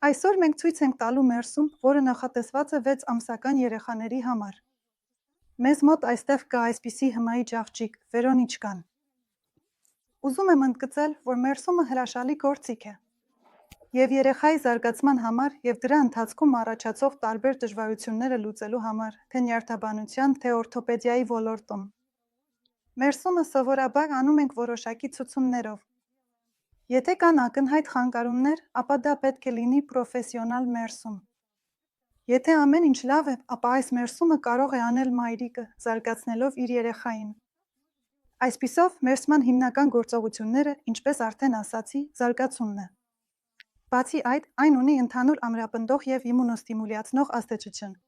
Այսօր մենք ցույց ենք տալու մերսում, որը նախատեսված է 6 ամսական երեխաների համար։ Մեզ մոտ այստեղ կա այսպիսի հմայիչ աղջիկ, Վերոնիչկան։ Ուզում եմ ընդգծել, որ մերսումը հրաշալի գործիք է։ Եվ երեխայի զարգացման համար և դրա ընթացքում առաջացող տարբեր դժվարությունները լուծելու համար, թե նյարդաբանության, թե օրթոպեդիայի ոլորտում։ Մերսումը սովորաբար անում ենք որոշակի ցուցումներով։ Եթե կան ակնհայտ խանգարումներ, ապա դա պետք է լինի պրոֆեսիոնալ մերսում։ Եթե ամեն ինչ լավ է, ապա այս մերսումը կարող է անել մայրիկը, զարգացնելով իր երեխային։ Այսպիսով, մերսման հիմնական գործողությունները, ինչպես արդեն ասացի, զարգացումն է։ Բացի այդ, այն ունի ընդհանուր ամրապնդող և իմունոստիմուլյացնող ազդեցություն։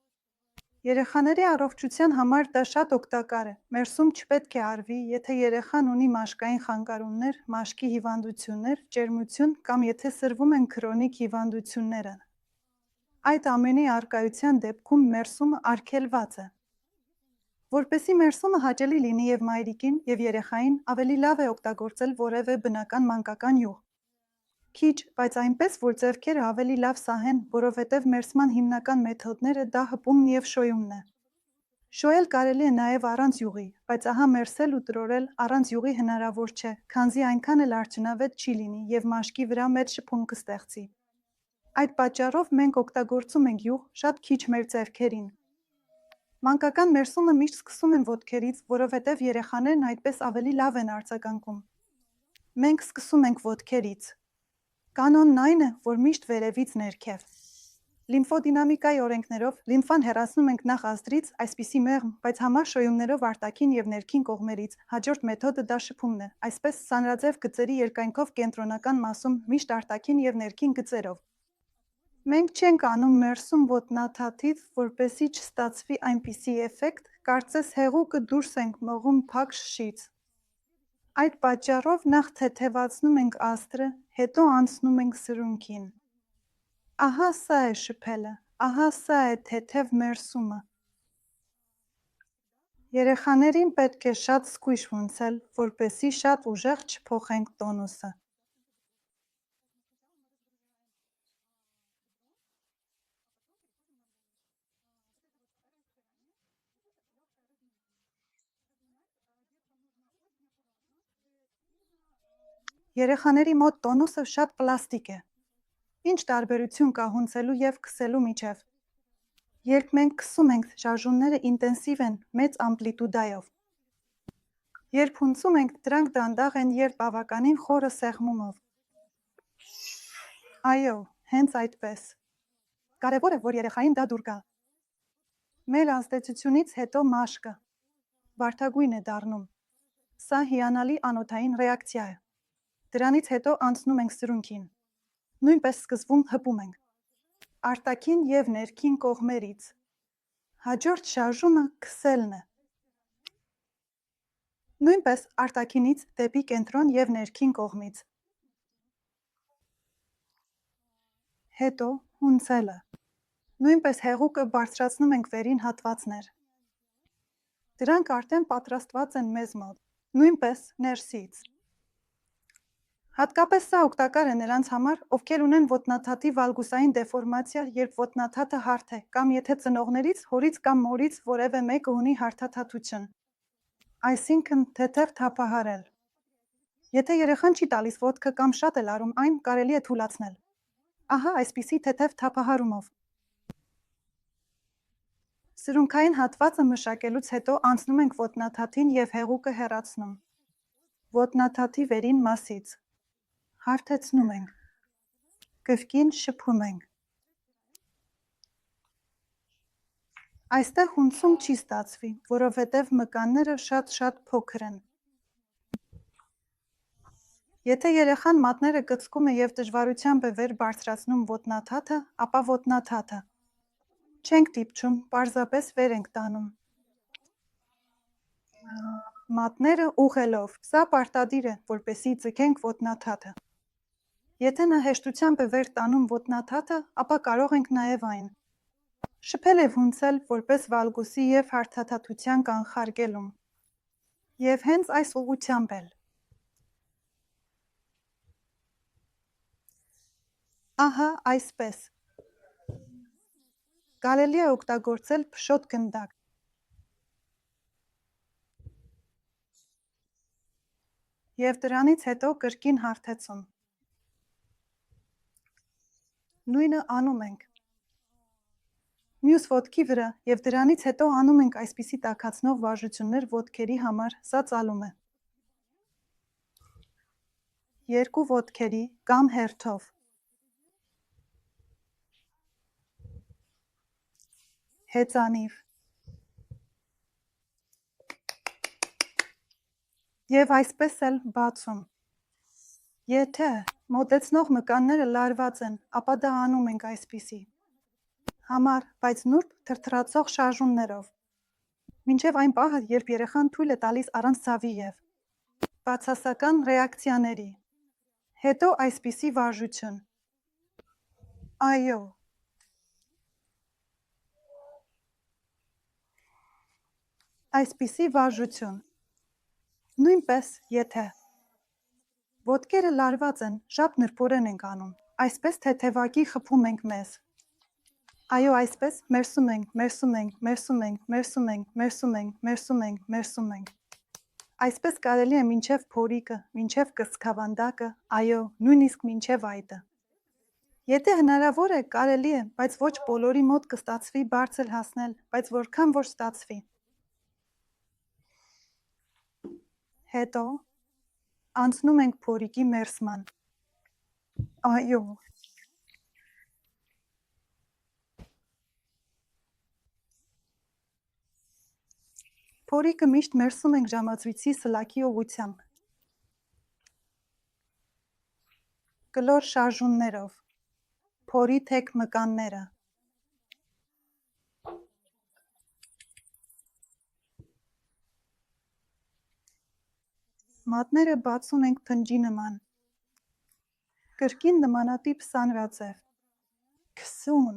Երեխաների առողջության համար դա շատ օգտակար է։ Մերսում չպետք է արվի, եթե երեխան ունի մաշկային խանգարումներ, մաշկի հիվանդություններ, ջերմություն կամ եթե սրվում են քրոնիկ հիվանդությունները։ Այդ ամենի առկայության դեպքում մերսումը արգելված է։ Որպեսզի մերսումը հաճելի լինի և մայրիկին, և երեխային, ավելի լավ է օգտագործել որևէ բնական մանկական յուղ։ Քիչ, բայց այնպես, որ ձեռքերը ավելի լավ սահեն, որովհետև մերսման հիմնական մեթոդները դա հպումն և շոյումն է։ Շոյել կարելի է նաև առանց յուղի, բայց ահա մերսել ու տրորել առանց յուղի հնարավոր չէ, քանզի այնքան էլ արդյունավետ չի լինի և մաշկի վրա մեծ շփում կստեղծի։ Այդ պատճառով մենք օգտագործում ենք յուղ շատ քիչ մեր ձեռքերին։ Մանկական մերսումը միշտ սկսում են ոտքերից, որովհետև երեխաներն այդպես ավելի լավ են արձագանքում։ Մենք սկսում ենք ոտքերից։ Կանոնն այն է, որ միշտ վերևից ներքև։ Լիմֆոդինամիկայի օրենքներով լիմֆան հեռացնում ենք նախ ազդրից, այսպիսի մեղմ, բայց համառ շոյումներով արտաքին և ներքին կողմերից։ Հաջորդ մեթոդը դա շփումն է, այսպես սանրաձև գծերի երկայնքով կենտրոնական մասում միշտ արտաքին և ներքին գծերով։ Մենք չենք անում մերսում ոտնաթաթից, որպեսզի չստացվի այնպիսի էֆեկտ, կարծես հեղուկը դուրս ենք մղում փակ շշից։ Այդ պատճառով նախ թեթևացնում ենք ազդրը, հետո անցնում ենք սրունքին։ Ահա սա է շփելը, ահա սա է թեթև մերսումը։ Երեխաներին պետք է շատ զգույշ ունցել, որպեսզի շատ ուժեղ չփոխենք տոնուսը։ Երեխաների մոտ տոնուսը շատ պլաստիկ է։ Ինչ տարբերություն կա հունցելու և քսելու միջև։ Երբ մենք քսում ենք, շարժումները ինտենսիվ են, մեծ ամպլիտուդայով։ Երբ հունցում ենք, դրանք դանդաղ են և բավականին խորը սեղմումով։ Այո, հենց այդպես։ Կարևոր է, որ երեխային դա դուր գա։ Մեր ազդեցությունից հետո մաշկը վարդագույն է դառնում։ Սա հիանալի անոթային ռեակցիա է։ Դրանից հետո անցնում ենք սրունքին։ Նույնպես սկզբում հպում ենք։ Արտաքին և ներքին կողմերից։ Հաջորդ շարժումը քսելն է։ Նույնպես արտաքինից դեպի կենտրոն և ներքին կողմից։ Հետո հունցելը։ Նույնպես հեղուկը բարձրացնում ենք վերին հատվածներ։ Դրանք արդեն պատրաստված են մեզ մոտ։ Նույնպես ներսից։ Հատկապես սա օգտակար է նրանց համար, ովքեր ունեն ոտնաթաթի վալգուսային դեֆորմացիա, երբ ոտնաթաթը հարթ է, կամ եթե ծնողներից, հորից կամ մորից որևէ մեկը ունի հարթաթաթություն։ Այսինքն թեթև թափահարել։ Եթե երեխան չի տալիս ոտքը կամ շատ է լարում այն, կարելի է թուլացնել։ Ահա այսպիսի թեթև թափահարումով։ Սրունքային հատվածը մշակելուց հետո անցնում ենք ոտնաթաթին և հեղուկը հեռացնում։ Ոտնաթաթի վերին մասից։ Հարթեցնում ենք։ Կրկին շփում ենք։ Այստեղ հունցում չի ստացվի, որովհետև մկանները շատ փոքր են։ Եթե երեխան մատները կծկում է և դժվարությամբ է վեր բարձրացնում ոտնաթաթը, ապա ոտնաթաթը։ Չենք դիպչում, պարզապես վեր ենք տանում։ Մատները ուղղելով, սա պարտադիր է, որպեսզի ձգենք ոտնաթաթը։ Եթե նա հեշտությամբ է վեր տանում ոտնաթաթը, ապա կարող ենք նաև այն։ Շփել և հունցել որպես վալգուսի և հարթաթաթության կանխարգելում։ Եվ հենց այս ուղղությամբ էլ։ Ահա այսպես։ Կարելի է օգտագործել փշոտ գնդակ։ Եվ դրանից հետո կրկին հարթեցում։ Նույնը անում ենք։ Մյուս ոտքի վրա և դրանից հետո անում ենք այսպիսի տաքացնող վարժություններ ոտքերի համար, սա ծալում է։ Երկու ոտքերի կամ հերթով։ Հեծանիվ։ Եվ այսպես էլ բացում։ Եթե մոտեցնող մկանները լարված են, ապա դա անում ենք այսպիսի։ Համար, բայց նուրբ թրթռացող շարժումներով։ Մինչև այն պահը, երբ երեխան թույլ է տալիս առանց ցավի և բացասական ռեակցիաների։ Հետո այսպիսի վարժություն։ Այո։ Այսպիսի վարժություն։ Նույնպես, եթե ոտքերը լարված են, շատ նրբորեն ենք անում, այսպես թեթևակի խփում ենք մեզ։ Այո, այսպես մերսում ենք, մերսում ենք, մերսում ենք, մերսում ենք, մերսում ենք, մերսում ենք, մերսում ենք։ Այսպես կարելի է մինչև փորիկը, մինչև կրծքավանդակը, այո, նույնիսկ մինչև այտը։ Եթե հնարավոր է, կարելի է, բայց ոչ բոլորի մոտ կստացվի բարձր հասնել, բայց որքան որ ստացվի։ Հետո անցնում ենք փորիկի մերսման։ Այո։ Փորիկը միշտ մերսում ենք ժամացույցի սլաքի ուղղությամբ։ Կլոր շարժումներով։ Փորի թեք մկանները։ Մատները բացում ենք փնջի նման։ Կրկին նմանատիպ սանրաձև։ Քսուն։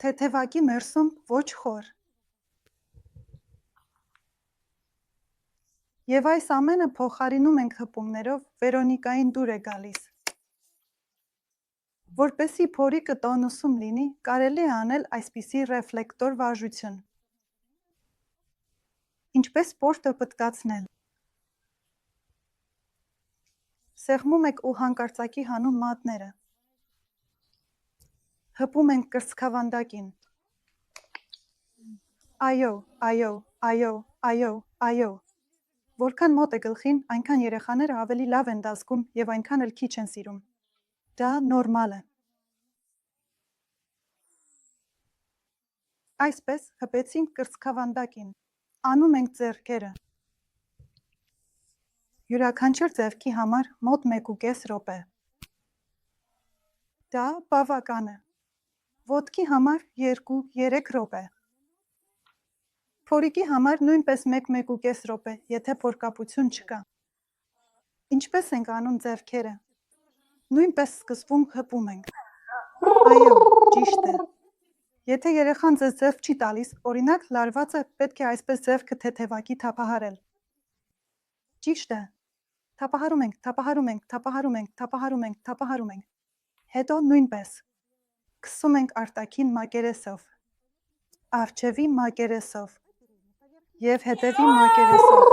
Թեթևակի մերսում ոչ խոր։ Եվ այս ամենը փոխարինում ենք հպումներով, Վերոնիկային դուր է գալիս։ Որպեսզի փորիկը տոնուսում լինի, կարելի է անել այսպիսի ռեֆլեկտոր վարժություն։ Ինչպես սպորտը պտտկացնել։ Սեղմում եք ու հանկարծակի հանում մատները։ Հպում ենք կրծքավանդակին։ Այո, այո, այո, այո, այո։ Որքան մոտ է գլխին, այնքան երեխաները ավելի լավ են դա զգում և այնքան էլ քիչ են սիրում։ Դա նորմալ է։ Այսպես հպեցինք կրծքավանդակին։ Անում ենք ձեռքերը։ Յուրաքանչյուր ձեռքի համար մոտ 1.5 րոպե։ Դա բավական է։ Ոտքի համար 2-3 րոպե։ Փորիկի համար նույնպես 1-1.5 րոպե, եթե փորկապություն չկա։ Ինչպես ենք անում ձեռքերը։ Նույնպես սկզբում հպում ենք։ Այո, ճիշտ է։ Եթե երեխան ձեզ ձեռք չի տալիս, օրինակ լարված է, պետք է այսպես ձեռքը թեթևակի թափահարել։ Ճիշտ է։ Թափահարում ենք, թափահարում ենք, թափահարում ենք, թափահարում ենք, թափահարում ենք։ Հետո նույնպես։ Քսում ենք արտաքին մակերեսով։ Առջևի մակերեսով։ Եվ հետևի մակերեսով։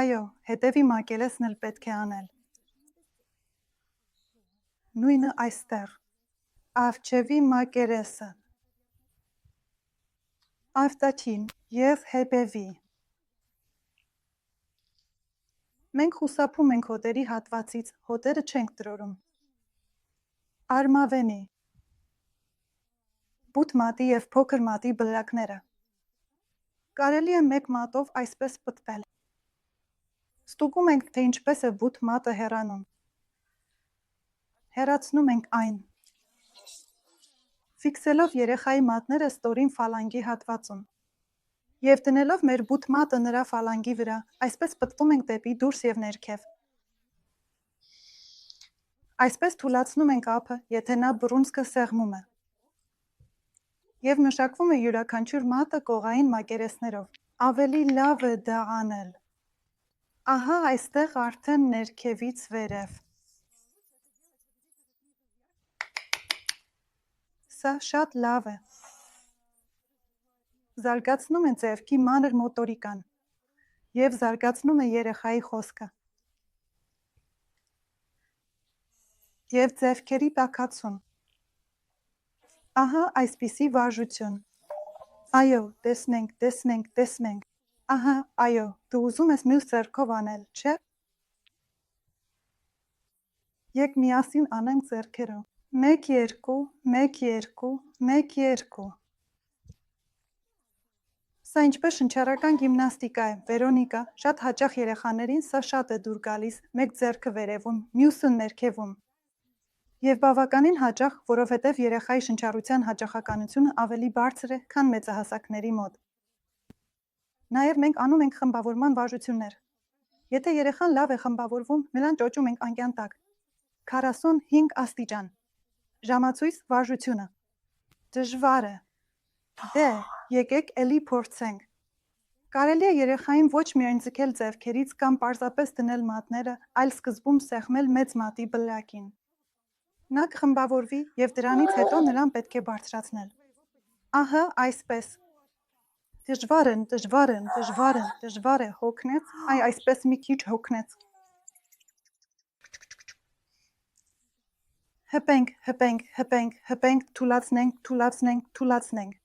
Այո, հետևի մակերեսն էլ պետք է անել։ Նույնը այստեղ։ Առջևի մակերեսը։ Արտաքին և հետևի։ Մենք խուսափում ենք հոտերի հատվածից, հոտերը չենք տրորում։ Արմավենի։ Բութ մատի և փոքր մատի բլրակները։ Կարելի է մեկ մատով այսպես պտտվել։ Ստուգում ենք, թե ինչպես է բութ մատը հեռանում։ Հեռացնում ենք այն։ Ֆիքսելով երեխայի մատները ստորին ֆալանգի հատվածում։ Եվ դնելով մեր բութ մատը նրա ֆալանգի վրա, այսպես պտտվում ենք դեպի դուրս և ներքև։ Այսպես թուլացնում ենք ափը, եթե նա բռունցքը սեղմում է։ Եվ մշակվում է յուրաքանչյուր մատը կողային մակերեսներով։ Ավելի լավ է դա անել։ Ահա այստեղ արդեն ներքևից վերև։ Սա շատ լավ է։ Զարգացնում է ձեռքի մանր մոտորիկան և զարգացնում է երեխայի խոսքը և ձեռքերի տաքացում։ Ահա այսպիսի վարժություն։ Այո, տեսնենք, տեսնենք, տեսնենք։ Ահա, այո, դու ուզում ես մյուս ձեռքով անել, չէ՞։ Եկ միասին անենք ձեռքերով։ 1 2 1 2 1 2 Սա ինչպես շնչառական գիմնաստիկա է, Վերոնիկա, շատ հաճախ երեխաներին սա շատ է դուր գալիս, մեկ ձեռքը վերևում, մյուսը ներքևում։ Եվ բավականին հաճախ, որովհետև երեխայի շնչառության հաճախականությունը ավելի բարձր է, քան մեծահասակների մոտ։ Նաև մենք անում ենք խմբավորման վարժություններ։ Եթե երեխան լավ է խմբավորվում, նրան ճոճում ենք անկյան տակ։ 45 աստիճան։ Ժամացույց վարժությունը։ Դժվար է։ Դե, եկեք էլի փորձենք։ Կարելի է երեխային ոչ միայն ձգել ձեռքերից կամ պարզապես դնել մատները, այլ սկզբում սեղմել մեծ մատի բլակին։ Նա կխմբավորվի և դրանից հետո նրան պետք է բարձրացնել։ Ահա այսպես։ Դժվար են, դժվար են, դժվար են, դժվար է, հոգնեց, այ այսպես մի քիչ հոգնեց։ Հպենք, հպենք, հպենք, հպենք, թուլացնենք, թուլացնենք, թուլացնենք։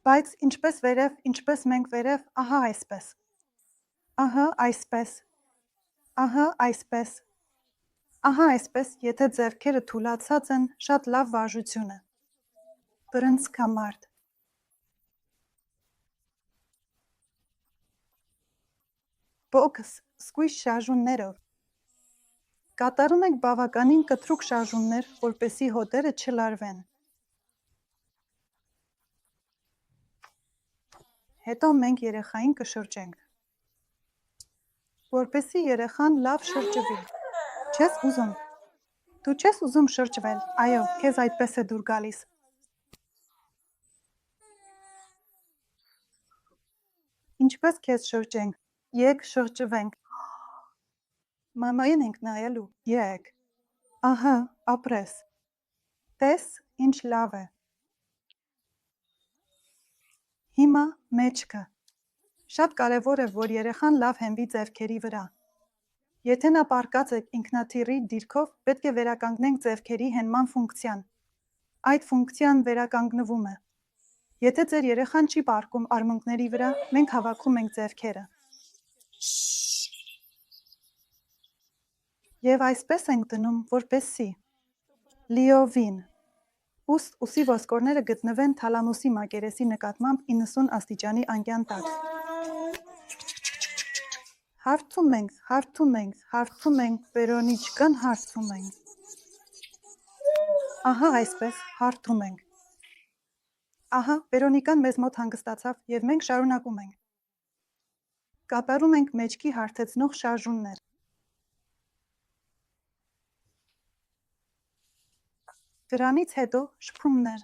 Բայց ինչպես վերև, ինչպես մենք վերև, ահա այսպես։ Ահա այսպես։ Ահա այսպես։ Ահա այսպես, եթե ձեռքերը թուլացած են, շատ լավ վարժություն է։ Բռնցքամարդ։ Բոքս, սկույզ շարժումներով։ Կատարում եք բավականին կտրուկ շարժումներ, որպեսզի հոտերը չլարվեն։ Հետո մենք երեխային կշրջենք, որպեսզի երեխան լավ շրջվի։ Չես ուզում։ Դու չես ուզում շրջվել, այո, քեզ այդպես է դուր գալիս։ Ինչպես քեզ շրջենք, եկ շրջվենք։ Մամային ենք նայելու, եկ։ Ահա, ապրես։ Տես, ինչ լավ է։ Հիմա մեջքը։ Շատ կարևոր է, որ երեխան լավ հենվի ձեռքերի վրա։ Եթե նա պառկած է ինքնաթիռի դիրքով, պետք է վերականգնենք ձեռքերի հենման ֆունկցիան։ Այդ ֆունկցիան վերականգնվում է։ Եթե ձեր երեխան չի պառկում արմունկների վրա, մենք հավաքում ենք ձեռքերը։ Եվ այսպես ենք դնում, որպեսզի լիովին ուսի ոսկորները գտնվեն թալամուսի մակերեսի նկատմամբ 90 աստիճանի անկյան տակ։ Հարթում ենք, հարթում ենք, հարթում ենք, Վերոնիչկան հարթում ենք։ Ահա այսպես, հարթում ենք։ Ահա, Վերոնիկան մեզ մոտ հանգստացավ և մենք շարունակում ենք։ Կատարում ենք մեջքի հարթեցնող շարժումներ։ Դրանից հետո շփումներ։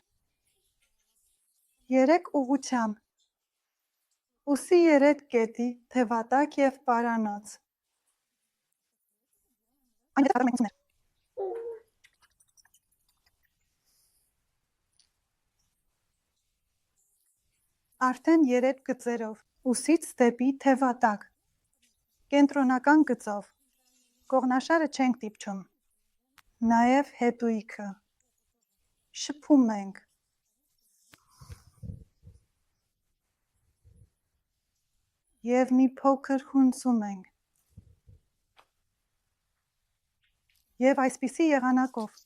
3 ուղղությամբ։ Ուսի 3 կետի, թևատակ և պարանոց։ Այն հետո կատարում ենք ուսումներ։ Արդեն 3 գծերով։ Ուսից դեպի թևատակ։ Կենտրոնական գծով։ Կողմնաշարը չենք դիպչում։ Նաև հետույքը։ Շփում ենք։ Եվ մի փոքր հունցում ենք։ Եվ այսպիսի եղանակով։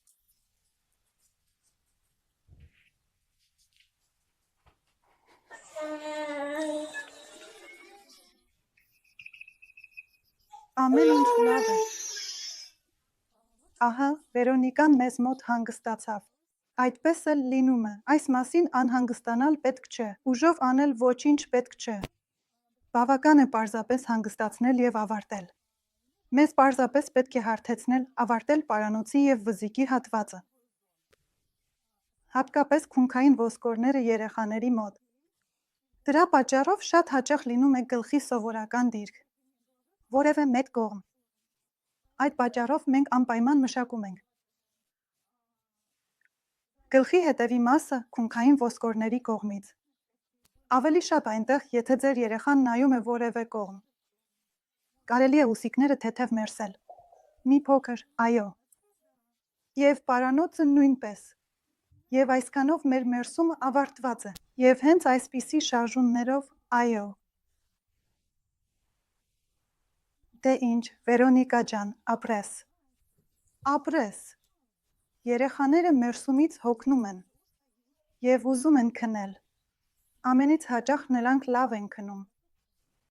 Ամեն ինչ լավ է։ Ահա, Վերոնիկան մեզ մոտ հանգստացավ։ Այդպես էլ լինում է, այս մասին անհանգստանալ պետք չէ, ուժով անել ոչինչ պետք չէ։ Բավական է պարզապես հանգստացնել և ավարտել։ Մեզ պարզապես պետք է հարթեցնել, ավարտել պարանոցի և վզիկի հատվածը։ Հատկապես քունքային ոսկորները երեխաների մոտ։ Դրա պատճառով շատ հաճախ լինում է գլխի սովորական դիրք։ Որևէ մեկ կողմ։ Այդ պատճառով մենք անպայման մշակում ենք։ Գլխի հետևի մասը քունքային ոսկորների կողմից։ Ավելի շատ այնտեղ, եթե ձեր երեխան նայում է որևէ կողմ։ Կարելի է ուսիկները թեթև մերսել։ Մի փոքր, այո։ Եվ պարանոցը նույնպես։ Եվ այսքանով մեր մերսումը ավարտված է։ Եվ հենց այսպիսի շարժումներով, այո։ Դե ինչ, Վերոնիկա ջան, ապրես։ Ապրես։ Երեխաները մերսումից հոգնում են և ուզում են քնել։ Ամենից հաճախ նրանք լավ են քնում։